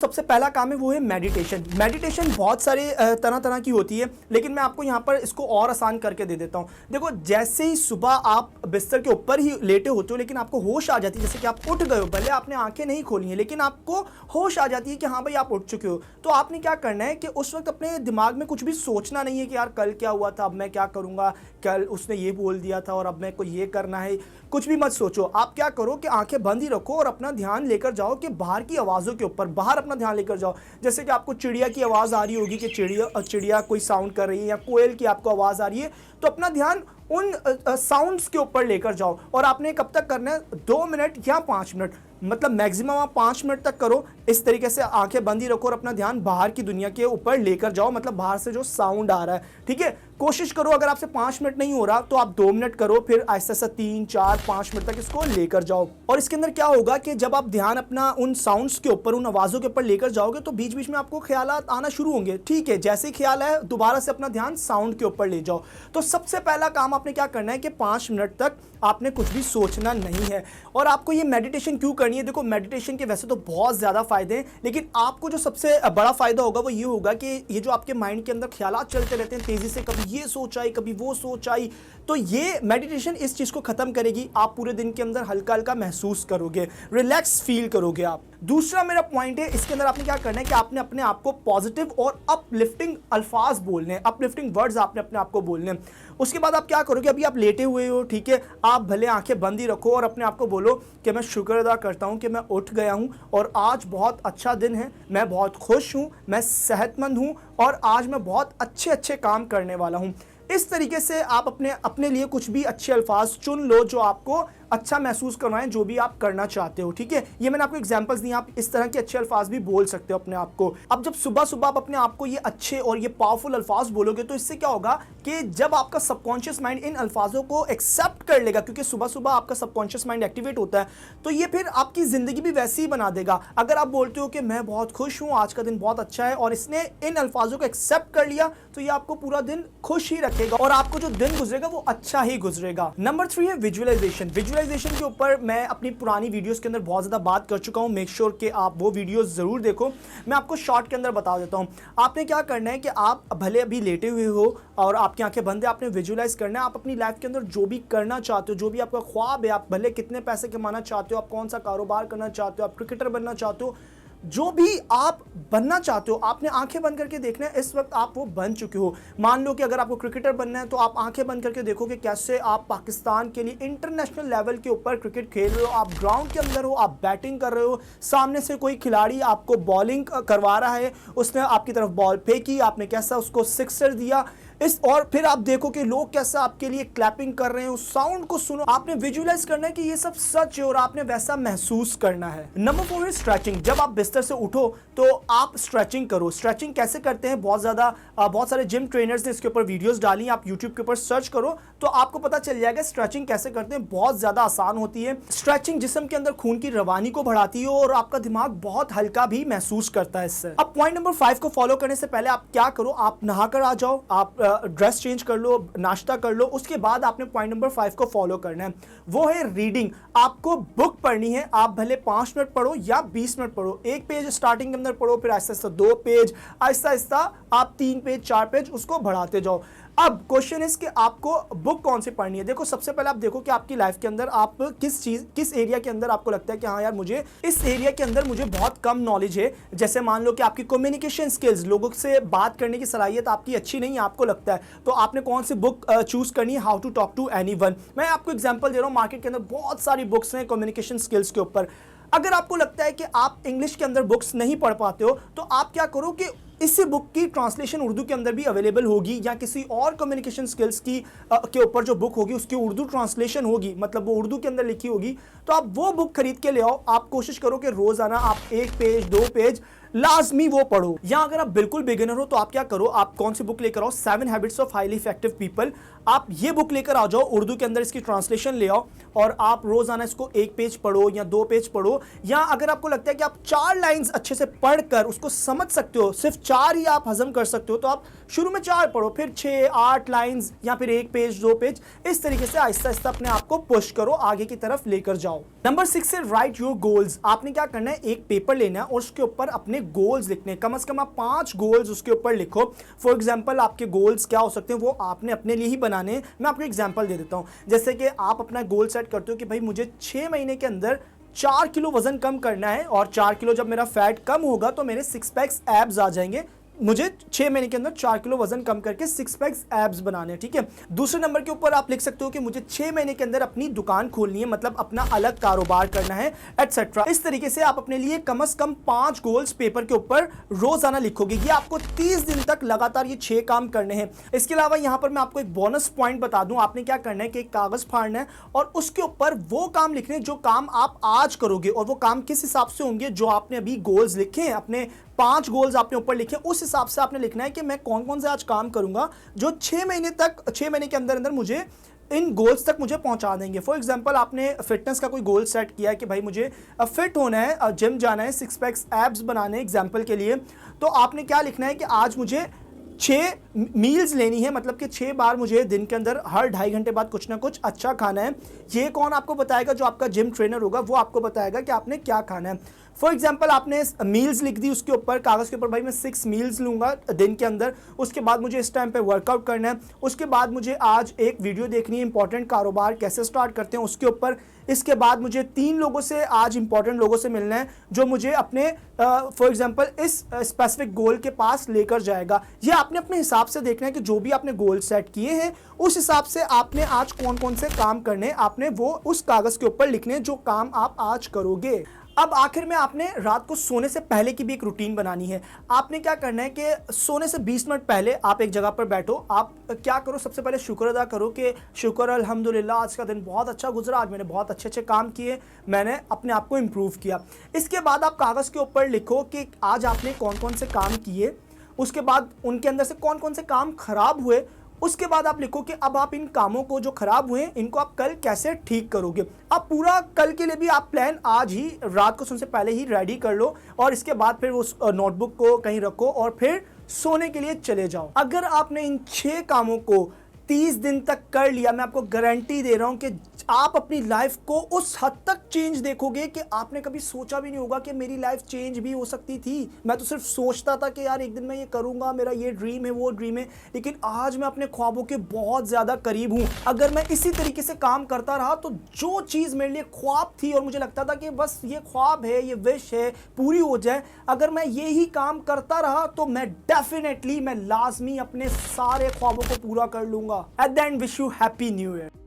सबसे पहला काम है वो है मेडिटेशन। मेडिटेशन बहुत सारे तरह तरह की होती है, लेकिन मैं आपको यहाँ पर इसको और आसान करके दे देता हूँ। देखो, जैसे ही सुबह आप बिस्तर के ऊपर ही लेटे होते हो, लेकिन आपको होश आ जाती है, जैसे कि आप उठ गए हो, भले आपने आंखें नहीं खोली हैं, लेकिन आपको होश आ जाती है कि हाँ भाई आप उठ चुके हो। तो आपने क्या करना है कि उस वक्त अपने दिमाग में कुछ भी सोचना नहीं है कि यार कल क्या हुआ था, अब मैं क्या करूँगा, कल उसने ये बोल दिया था और अब मैं को ये करना है। कुछ भी मत सोचो। आप क्या करो कि आंखें बंद ही रखो और अपना ध्यान लेकर जाओ कि बाहर की आवाज़ों के ऊपर, बाहर अपना ध्यान लेकर जाओ। जैसे कि आपको चिड़िया की आवाज़ आ रही होगी कि चिड़िया कोई साउंड कर रही है, या कोयल की आपको आवाज़ आ रही है, तो अपना ध्यान उन साउंड्स के ऊपर लेकर जाओ। और आपने कब तक करना है? 2 मिनट या 5 मिनट, मतलब मैक्सिमम आप 5 मिनट तक करो। इस तरीके से आंखें बंद ही रखो और अपना ध्यान बाहर की दुनिया के ऊपर लेकर जाओ, मतलब बाहर से जो साउंड आ रहा है। ठीक है, कोशिश करो। अगर आपसे 5 मिनट नहीं हो रहा तो आप 2 मिनट करो, फिर आहिस्ता आहिस्ता 3, 4, 5 मिनट तक इसको लेकर जाओ। और इसके अंदर क्या होगा कि जब आप ध्यान अपना उन साउंड्स के ऊपर, उन आवाज़ों के ऊपर लेकर जाओगे, तो बीच बीच में आपको ख्यालात आना शुरू होंगे। ठीक है, जैसे ही ख्याल है दोबारा से अपना ध्यान साउंड के ऊपर ले जाओ। तो सबसे पहला काम आपने क्या करना है कि 5 मिनट तक आपने कुछ भी सोचना नहीं है। और आपको ये मेडिटेशन क्यों करनी है? देखो, मेडिटेशन के वैसे तो बहुत ज़्यादा फ़ायदे हैं, लेकिन आपको जो सबसे बड़ा फ़ायदा होगा वो ये होगा कि ये जो आपके माइंड के अंदर ख्यालात चलते रहते हैं तेज़ी से, कभी ये सोच आई, कभी वो सोच आई, तो ये मेडिटेशन इस चीज़ को ख़त्म करेगी। आप पूरे दिन के अंदर हल्का हल्का महसूस करोगे, रिलैक्स फील करोगे आप। दूसरा मेरा पॉइंट है, इसके अंदर आपने क्या करना है कि आपने अपने आप को पॉजिटिव और अपलिफ्टिंग अल्फाज बोलने हैं, अपलिफ्टिंग वर्ड्स आपने अपने आप को बोलने हैं। उसके बाद आप क्या करोगे, अभी आप लेटे हुए हो, ठीक है, आप भले आंखें बंद ही रखो और अपने आप को बोलो कि मैं शुक्र अदा करता हूं कि मैं उठ गया हूं और आज बहुत अच्छा दिन है, मैं बहुत खुश हूं, मैं सेहतमंद हूं और आज मैं बहुत अच्छे अच्छे काम करने वाला हूं। इस तरीके से आप अपने लिए कुछ भी अच्छे अल्फाज चुन लो जो आपको अच्छा महसूस करवाएं, जो भी आप करना चाहते हो। ठीक है, ये मैंने आपको एग्जांपल्स दिए, आप इस तरह के अच्छे अल्फाज भी बोल सकते हो अपने आप को। अब जब सुबह सुबह आप अपने आप को ये अच्छे और ये पावरफुल अल्फाज बोलोगे, तो इससे क्या होगा कि जब आपका सबकॉन्शियस माइंड इन अल्फाजों को एक्सेप्ट कर लेगा, क्योंकि सुबह सुबह आपका सबकॉन्शियस माइंड एक्टिवेट होता है, तो ये फिर आपकी जिंदगी भी वैसी ही बना देगा। अगर आप बोलते हो कि मैं बहुत खुश हूँ, आज का दिन बहुत अच्छा है, और इसने इन अल्फाजों को एक्सेप्ट कर लिया, तो ये आपको पूरा दिन खुश ही रखेगा और आपको जो दिन गुजरेगा वो अच्छा ही गुजरेगा। नंबर 3 है विजुअलाइजेशन। विजुअलाइजेशन के ऊपर मैं अपनी पुरानी वीडियोस के अंदर बहुत ज़्यादा बात कर चुका हूं। मेक श्योर कि आप वो वीडियोस ज़रूर देखो। मैं आपको शॉर्ट के अंदर बता देता हूं। आपने क्या करना है कि आप भले अभी लेटे हुए हो और आपकी आंखें बंद है, आपने विजुअलाइज करना है आप अपनी लाइफ के अंदर जो भी करना चाहते हो, जो भी आपका ख्वाब है, आप भले कितने पैसे कमाना चाहते हो, आप कौन सा कारोबार करना चाहते हो, आप क्रिकेटर बनना चाहते हो, जो भी आप बनना चाहते हो, आपने आंखें बंद करके देखना है इस वक्त आप वो बन चुके हो। मान लो कि अगर आपको क्रिकेटर बनना है तो आप आंखें बंद करके देखो कि कैसे आप पाकिस्तान के लिए इंटरनेशनल लेवल के ऊपर क्रिकेट खेल रहे हो, आप ग्राउंड के अंदर हो, आप बैटिंग कर रहे हो, सामने से कोई खिलाड़ी आपको बॉलिंग करवा रहा है, उसने आपकी तरफ बॉल फेंकी, आपने कैसा उसको सिक्सर दिया, और फिर आप देखो कि लोग कैसा आपके लिए क्लैपिंग कर रहे हैं, उस साउंड को सुनो। आपने विजुअलाइज करना है कि ये सब सच है और आपने वैसा महसूस करना है। नंबर 4 है स्ट्रेचिंग। जब आप बिस्तर से उठो तो आप स्ट्रेचिंग करो। स्ट्रेचिंग कैसे करते हैं, बहुत सारे जिम ट्रेनर्स ने इसके ऊपर वीडियोस डाली हैं, आप यूट्यूब के ऊपर सर्च करो तो आपको पता चल जाएगा स्ट्रेचिंग कैसे करते हैं। बहुत ज्यादा आसान होती है। स्ट्रेचिंग जिस्म के अंदर खून की रवानी को बढ़ाती है और आपका दिमाग बहुत हल्का भी महसूस करता है इससे। अब पॉइंट नंबर 5 को फॉलो करने से पहले आप क्या करो, आप नहाकर आ जाओ, आप ड्रेस चेंज कर लो, नाश्ता कर लो, उसके बाद आपने पॉइंट नंबर 5 को फॉलो करना है, वो है रीडिंग। आपको बुक पढ़नी है। आप भले 5 मिनट पढ़ो या 20 मिनट पढ़ो, एक पेज स्टार्टिंग के अंदर पढ़ो, फिर आहिस्ता आहिस्ता 2 पेज, आहिस्ता आहिस्ता आप 3 पेज 4 पेज उसको बढ़ाते जाओ। अब क्वेश्चन इज कि आपको बुक कौन सी पढ़नी है। देखो, सबसे पहले आप देखो कि आपकी लाइफ के अंदर आप किस एरिया के अंदर आपको लगता है कि हाँ यार मुझे इस एरिया के अंदर मुझे बहुत कम नॉलेज है। जैसे मान लो कि आपकी कम्युनिकेशन स्किल्स, लोगों से बात करने की सलाहियत आपकी अच्छी नहीं है, आपको लगता है, तो आपने कौन सी बुक चूज करनी है, how to talk to anyone. मैं आपको एग्जांपल दे रहा हूँ, मार्केट के अंदर बहुत सारी बुक्स हैं कम्युनिकेशन स्किल्स के ऊपर। अगर आपको लगता है कि आप इंग्लिश के अंदर बुक्स नहीं पढ़ पाते हो, तो आप क्या करो कि इसी बुक की ट्रांसलेशन उर्दू के अंदर भी अवेलेबल होगी, या किसी और कम्युनिकेशन स्किल्स की के ऊपर जो बुक होगी उसकी उर्दू ट्रांसलेशन होगी, मतलब वो उर्दू के अंदर लिखी होगी, तो आप वो बुक खरीद के ले आओ। आप कोशिश करो कि रोजाना आप 1 पेज 2 पेज लाजमी वो पढ़ो। या अगर आप बिल्कुल बिगिनर हो तो आप क्या करो, आप कौन सी बुक लेकर आओ, 7 habits of highly effective people. आप ये बुक लेकर आ जाओ, उर्दू के अंदर इसकी ट्रांसलेशन ले आओ और आप रोजाना इसको 1 पेज पढ़ो या 2 पेज पढ़ो। या अगर आपको लगता है कि आप 4 लाइंस अच्छे से पढ़कर उसको समझ सकते हो, सिर्फ 4 ही आप हजम कर सकते हो, तो आप शुरू में 4 पढ़ो, फिर 6 8 लाइंस या फिर 1 पेज 2 पेज, इस तरीके से आहिस्ता आहिस्ता अपने आप को पुश करो, आगे की तरफ लेकर जाओ। नंबर 6 है राइट योर गोल्स। आपने क्या करना है, एक पेपर लेना है और उसके ऊपर अपने आपने गोल्स लिखने, कम से कम आप 5 गोल्स उसके ऊपर लिखो। फॉर एग्जांपल आपके गोल्स क्या हो सकते हैं वो आपने अपने लिए ही बनाने हैं। मैं आपको एग्जांपल दे देता हूं, जैसे कि आप अपना गोल सेट करते हो कि भाई मुझे 6 महीने के अंदर 4 किलो वजन कम करना है, और 4 किलो जब मेरा फैट कम होगा तो मेरे 6 पैक्स एब्स आ जाएंगे। मुझे 6 महीने के अंदर 4 किलो वजन कम करके 6 पैक्स एब्स बनाने हैं, ठीक है। दूसरे नंबर के ऊपर आप लिख सकते हो कि मुझे 6 महीने के अंदर अपनी दुकान खोलनी है, मतलब अपना अलग कारोबार करना है, एटसेट्रा। इस तरीके से आप अपने लिए कम से कम 5 गोल्स पेपर के ऊपर रोजाना लिखोगे। ये आपको 30 दिन तक लगातार ये 6 काम करने हैं। इसके अलावा यहां पर मैं आपको एक बोनस पॉइंट बता दूं, आपने क्या करना है कि एक कागज फाड़ना है और उसके ऊपर वो काम लिखने जो काम आप आज करोगे, और वो काम किस हिसाब से होंगे, जो आपने अभी गोल्स लिखे हैं, अपने 5 गोल्स आपने ऊपर लिखे, उस हिसाब से आपने लिखना है कि मैं कौन कौन से आज काम करूंगा जो 6 महीने के अंदर अंदर मुझे इन गोल्स तक मुझे पहुंचा देंगे। फॉर एग्जांपल आपने फिटनेस का कोई गोल सेट किया है कि भाई मुझे फिट होना है, जिम जाना है, 6 पैक्स एब्स बनाने एग्जांपल के लिए, तो आपने क्या लिखना है कि आज मुझे 6 मील्स लेनी है, मतलब कि 6 बार मुझे दिन के अंदर हर 2.5 घंटे बाद कुछ ना कुछ अच्छा खाना है। ये कौन आपको बताएगा? जो आपका जिम ट्रेनर होगा वो आपको बताएगा कि आपने क्या खाना है। फॉर एग्जाम्पल आपने मील्स लिख दी उसके ऊपर, कागज़ के ऊपर, भाई मैं 6 मील्स लूँगा दिन के अंदर, उसके बाद मुझे इस टाइम पे वर्कआउट करना है, उसके बाद मुझे आज एक वीडियो देखनी है इंपॉर्टेंट कारोबार कैसे स्टार्ट करते हैं उसके ऊपर, इसके बाद मुझे 3 लोगों से आज इंपॉर्टेंट लोगों से मिलना है जो मुझे अपने फॉर एग्जांपल इस स्पेसिफिक गोल के पास लेकर जाएगा। ये आपने अपने हिसाब से देखना है कि जो भी आपने गोल सेट किए हैं उस हिसाब से आपने आज कौन कौन से काम करने, आपने वो उस कागज़ के ऊपर लिखने जो काम आप आज करोगे। अब आखिर में आपने रात को सोने से पहले की भी एक रूटीन बनानी है। आपने क्या करना है कि सोने से 20 मिनट पहले आप एक जगह पर बैठो, आप क्या करो, सबसे पहले शुक्र अदा करो कि शुक्र अल्हम्दुलिल्लाह आज का दिन बहुत अच्छा गुजरा, आज मैंने बहुत अच्छे अच्छे काम किए, मैंने अपने आप को इम्प्रूव किया। इसके बाद आप कागज़ के ऊपर लिखो कि आज आपने कौन कौन से काम किए, उसके बाद उनके अंदर से कौन कौन से काम खराब हुए, उसके बाद आप लिखो कि अब आप इन कामों को जो खराब हुए इनको आप कल कैसे ठीक करोगे। अब पूरा कल के लिए भी आप प्लान आज ही रात को सोने से पहले ही रेडी कर लो, और इसके बाद फिर उस नोटबुक को कहीं रखो और फिर सोने के लिए चले जाओ। अगर आपने इन 6 कामों को 30 दिन तक कर लिया, मैं आपको गारंटी दे रहा हूं कि आप अपनी लाइफ को उस हद तक चेंज देखोगे कि आपने कभी सोचा भी नहीं होगा कि मेरी लाइफ चेंज भी हो सकती थी। मैं तो सिर्फ सोचता था कि यार एक दिन मैं ये करूंगा, मेरा ये ड्रीम है, वो ड्रीम है, लेकिन आज मैं अपने ख्वाबों के बहुत ज़्यादा करीब हूं। अगर मैं इसी तरीके से काम करता रहा तो जो चीज़ मेरे लिए ख्वाब थी और मुझे लगता था कि बस ये ख्वाब है, ये विश है, पूरी हो जाए, अगर मैं ये ही काम करता रहा तो मैं डेफिनेटली, मैं लाजमी अपने सारे ख्वाबों को पूरा कर लूंगा। At the end wish you happy new year.